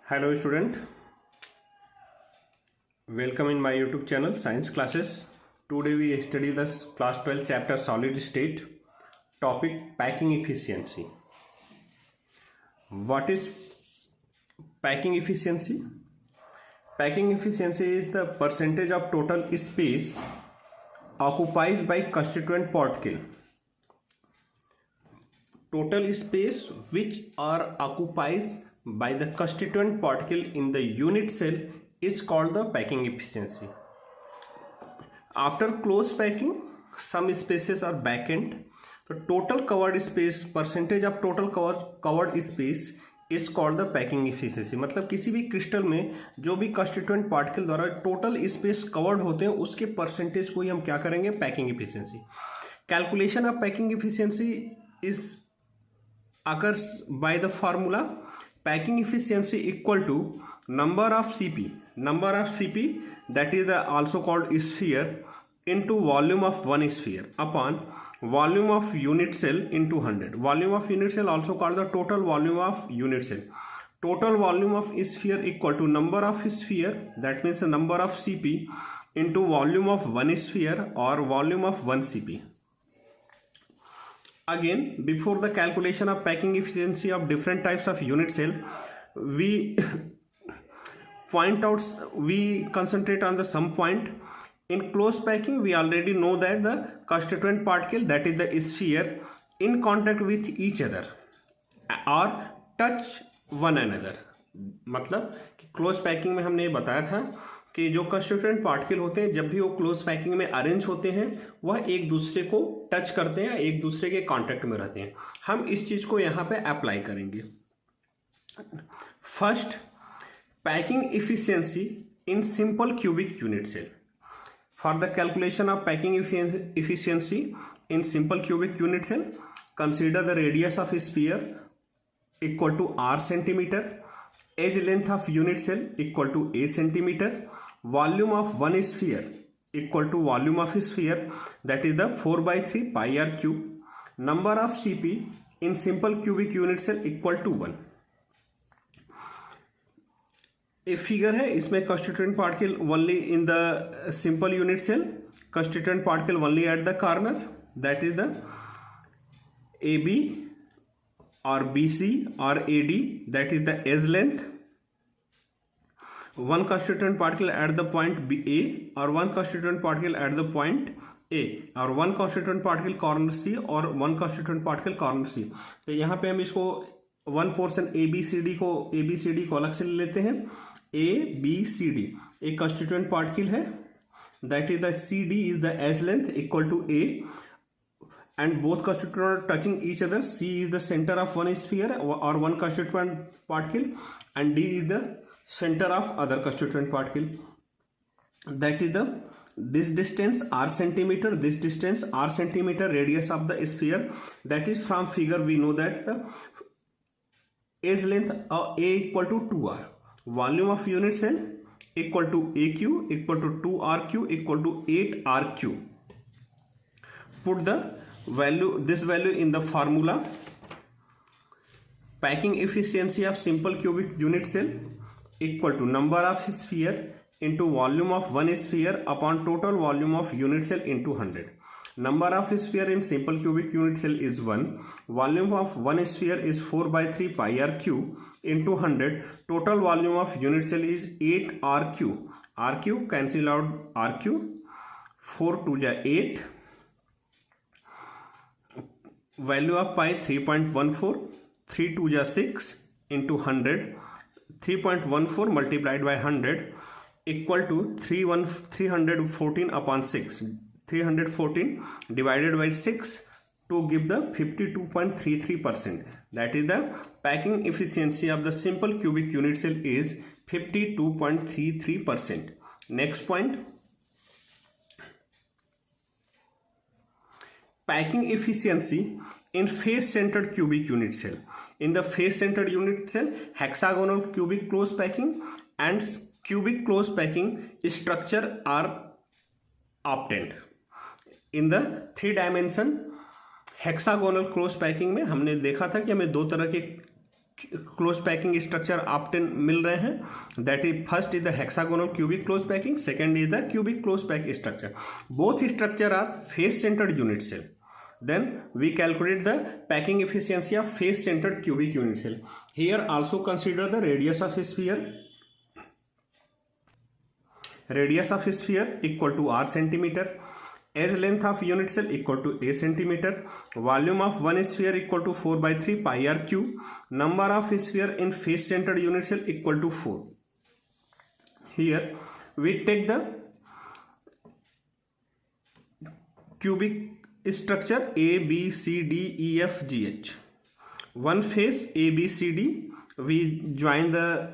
Hello student, welcome in my YouTube channel Science Classes. Today we study the class 12 chapter Solid State, topic Packing Efficiency. What is packing efficiency? Packing efficiency is the percentage of total space occupied by constituent particle. Total space which are occupied by the constituent particle in the unit cell is called the packing efficiency. After close packing, some spaces are vacant. The total covered space, percentage of total covered space is called the packing efficiency. मतलब किसी भी crystal में जो भी constituent particle द्वारा total space covered होते हैं उसके परसेंटेज को ही हम क्या करेंगे, packing efficiency. Calculation of packing efficiency is occurs by the formula packing efficiency equal to number of cp that is also called sphere into volume of one sphere upon volume of unit cell into 100. Volume of unit cell also called the total volume of unit cell. Total volume of sphere equal to number of sphere, that means the number of cp into volume of one sphere or volume of one cp. Again, before the calculation of packing efficiency of different types of unit cell, we concentrate on the some point. In close packing, we already know that the constituent particle, that is the sphere, in contact with each other or touch one another. मतलब कि close packing में हमने ये बताया था कि जो constituent particle होते हैं जब भी वो क्लोज पैकिंग में अरेंज होते हैं वह एक दूसरे को टच करते हैं, एक दूसरे के कांटेक्ट में रहते हैं. हम इस चीज को यहाँ पे अप्लाई करेंगे. First, packing efficiency in simple cubic unit cell. For the calculation of packing efficiency in simple cubic unit cell, consider the radius of sphere equal to r centimetre, edge length of unit cell equal to a centimeter, volume of one sphere equal to volume of sphere, that is the 4/3 pi r cube, number of cp in simple cubic unit cell equal to 1. एक figure है, इसमें constituent particle only in the simple unit cell, constituent particle only at the corner, that is the AB or BC or AD, that is the edge length. One constituent particle at the point A or one constituent particle at the point A or one constituent particle corner C or one constituent particle corner C. तो यहाँ पे हम इसको one portion ABCD को अलग से ले लेते हैं. ABCD एक constituent particle है, that is the CD is the edge length equal to A and both constituents are touching each other. C is the center of one sphere or one constituent particle and D is the center of other constituent particle. That is this distance r centimeter, this distance r centimeter radius of the sphere. That is from figure we know that the edge length A equal to 2r. Volume of unit cell equal to AQ equal to 2RQ equal to 8RQ. Put the this value in the formula. Packing efficiency of simple cubic unit cell equal to number of sphere into volume of one sphere upon total volume of unit cell into 100. Number of sphere in simple cubic unit cell is 1. Volume of one sphere is 4/3 pi r cube into 100. Total volume of unit cell is 8 r cube. R cube cancel out r cube. 4 2 ja 8. Value of pi 3.14, 3 2 ja 6 into 100. 3.14 multiplied by 100 equal to 314 upon 6. 314 divided by 6 to give the 52.33%. That is the packing efficiency of the simple cubic unit cell is 52.33%. Next point, packing efficiency in face-centered cubic unit cell. In the face-centered unit cell, hexagonal cubic close packing and cubic close packing structure are obtained. In the 3 dimension hexagonal close packing में हमने देखा था कि हमें दो तरह के close packing structure obtain मिल रहे हैं. That is first is the hexagonal cubic close packing, second is the cubic close pack structure. Both structure are face centred unit cell. Then we calculate the packing efficiency of face centered cubic unit cell. Here also consider the radius of sphere. Radius of sphere equal to r centimeter. Edge length of unit cell equal to a centimeter. Volume of one sphere equal to 4 by 3 pi r cube. Number of sphere in face centered unit cell equal to 4. Here we take the cubic structure A, B, C, D, E, F, G, H. One face A, B, C, D. We join the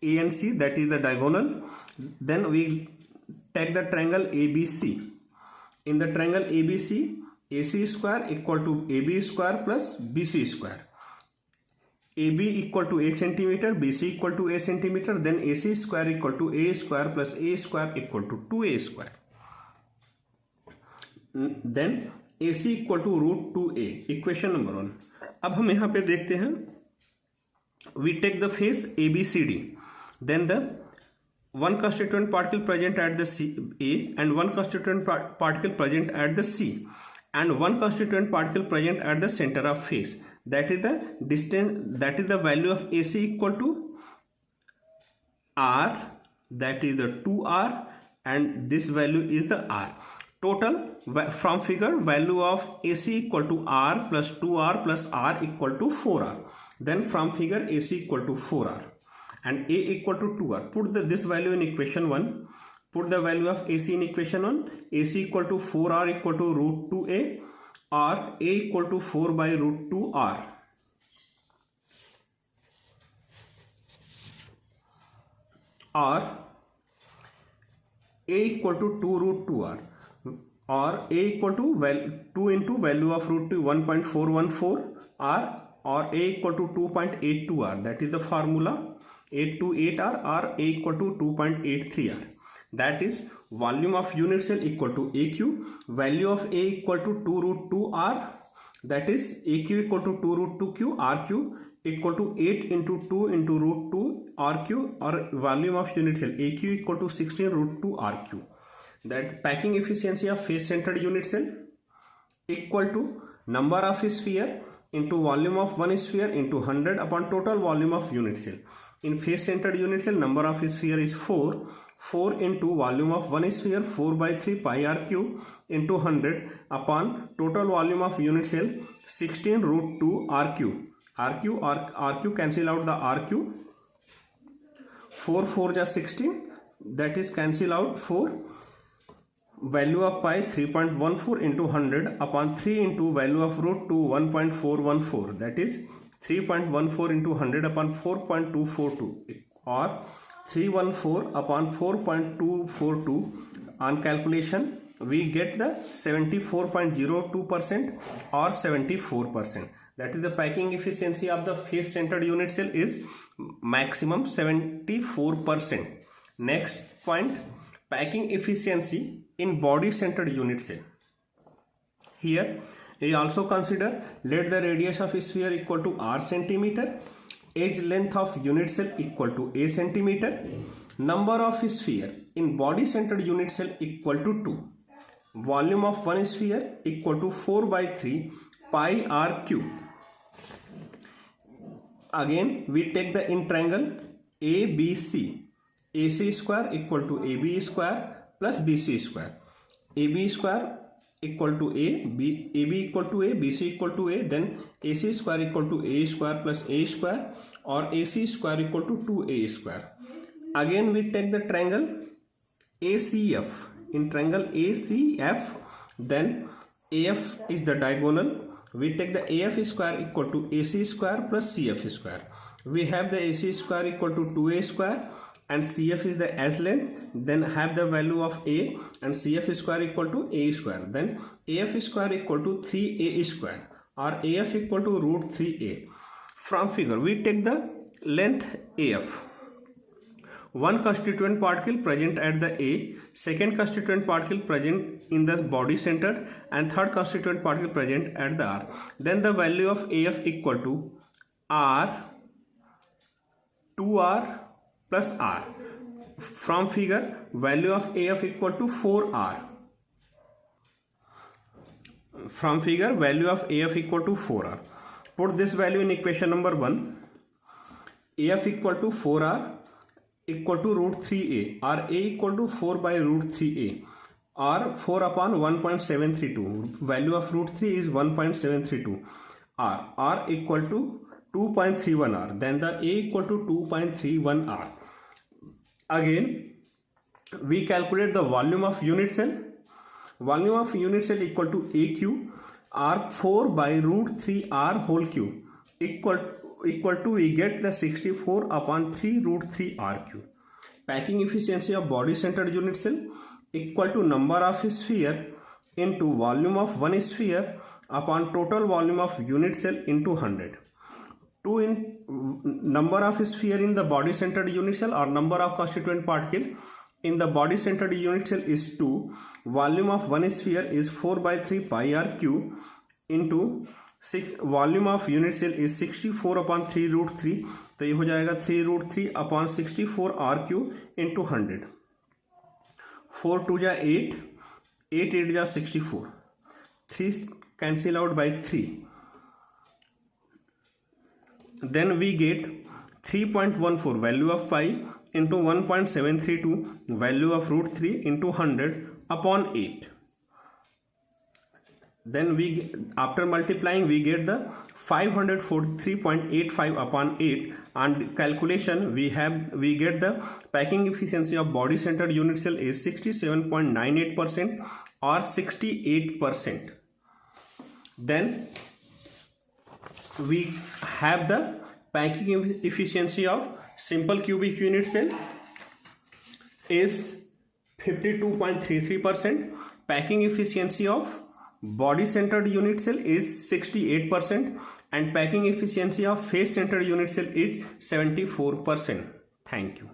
A and C, that is the diagonal. Then we take the triangle ABC. In the triangle ABC, AC square equal to AB square plus BC square. AB equal to a centimeter, BC equal to a centimeter. Then AC square equal to a square plus a square equal to 2a square. Then AC equal to root 2a. Equation number 1. अब हम यहाँ पे देखते हैं. We take the face ABCD. Then the one constituent particle present at the A and one constituent particle present at the C and one constituent particle present at the center of face. That is the distance. That is the value of AC equal to R. That is the 2R and this value is the R. Total from figure value of AC equal to R plus 2R plus R equal to 4R. Then from figure AC equal to 4R and A equal to 2R. Put this value in equation 1. Put the value of AC in equation 1. AC equal to 4R equal to root 2A or A equal to 4 by root 2R. Or A equal to 2 root 2R. Or A equal to 2 into value of root 2 1.414 R or A equal to 2.82 R. That is the formula 828 R or A equal to 2.83 R. That is volume of unit cell equal to AQ. Value of A equal to 2 root 2 R. That is AQ equal to 2 root 2 Q. RQ equal to 8 into 2 into root 2 RQ or volume of unit cell AQ equal to 16 root 2 RQ. That packing efficiency of face centered unit cell equal to number of sphere into volume of one sphere into 100 upon total volume of unit cell. In face centered unit cell, number of sphere is 4. 4 into volume of one sphere 4 by 3 pi r cube into 100 upon total volume of unit cell 16 root 2 r cube. R cube cancel out the r cube. 4 4 just 16. That is cancel out 4. Value of pi 3.14 into 100 upon 3 into value of root 2 1.414. That is 3.14 into 100 upon 4.242 or 314 upon 4.242. On calculation we get the 74.02% or 74%. That is the packing efficiency of the face centered unit cell is maximum 74%. Next point, packing efficiency in body centered unit cell. Here we also consider let the radius of sphere equal to r centimeter, edge length of unit cell equal to a centimeter, number of sphere in body centered unit cell equal to 2, volume of one sphere equal to 4 by 3 pi r cube. Again we take the in triangle ABC. AC square equal to AB square plus BC square. AB square equal to A, AB equal to A, BC equal to A, then AC square equal to A square plus A square or AC square equal to 2A square. Again we take the triangle ACF. In triangle ACF, then AF is the diagonal. We take the AF square equal to AC square plus CF square. We have the AC square equal to 2A square and CF is the edge length, then have the value of A and CF square equal to A square. Then AF square equal to 3A square or AF equal to root 3A. From figure we take the length AF. One constituent particle present at the A, second constituent particle present in the body center and third constituent particle present at the R. Then the value of AF equal to R 2R plus R. From figure, value of AF equal to 4R. From figure, value of AF equal to 4R. Put this value in equation number 1. AF equal to 4R equal to root 3A, or A equal to 4 by root 3A, or 4 upon 1.732. Value of root 3 is 1.732. R equal to 2.31R. Then the A equal to 2.31R. Again, we calculate the volume of unit cell. Volume of unit cell equal to AQ, R 4 by root 3R whole cube, equal to we get the 64 upon 3 root 3R cube. Packing efficiency of body centered unit cell equal to number of sphere into volume of one sphere upon total volume of unit cell into 100. 2 in number of sphere in the body centered unit cell, or number of constituent particle in the body centered unit cell is 2. Volume of one sphere is 4 by 3 pi r cube into 6. Volume of unit cell is 64 upon 3 root 3. तो ये हो जाएगा 3 root 3 upon 64 r cube into 100. 4 2 जा 8, 8 8 जा 64. 3 cancel out by 3. Then we get 3.14 value of pi into 1.732 value of root 3 into 100 upon 8. Then after multiplying we get the 543.85 upon 8, and calculation we get the packing efficiency of body centered unit cell is 67.98% or 68%. Then we have the packing efficiency of simple cubic unit cell is 52.33%. Packing efficiency of body centered unit cell is 68%, and packing efficiency of face centered unit cell is 74%. Thank you.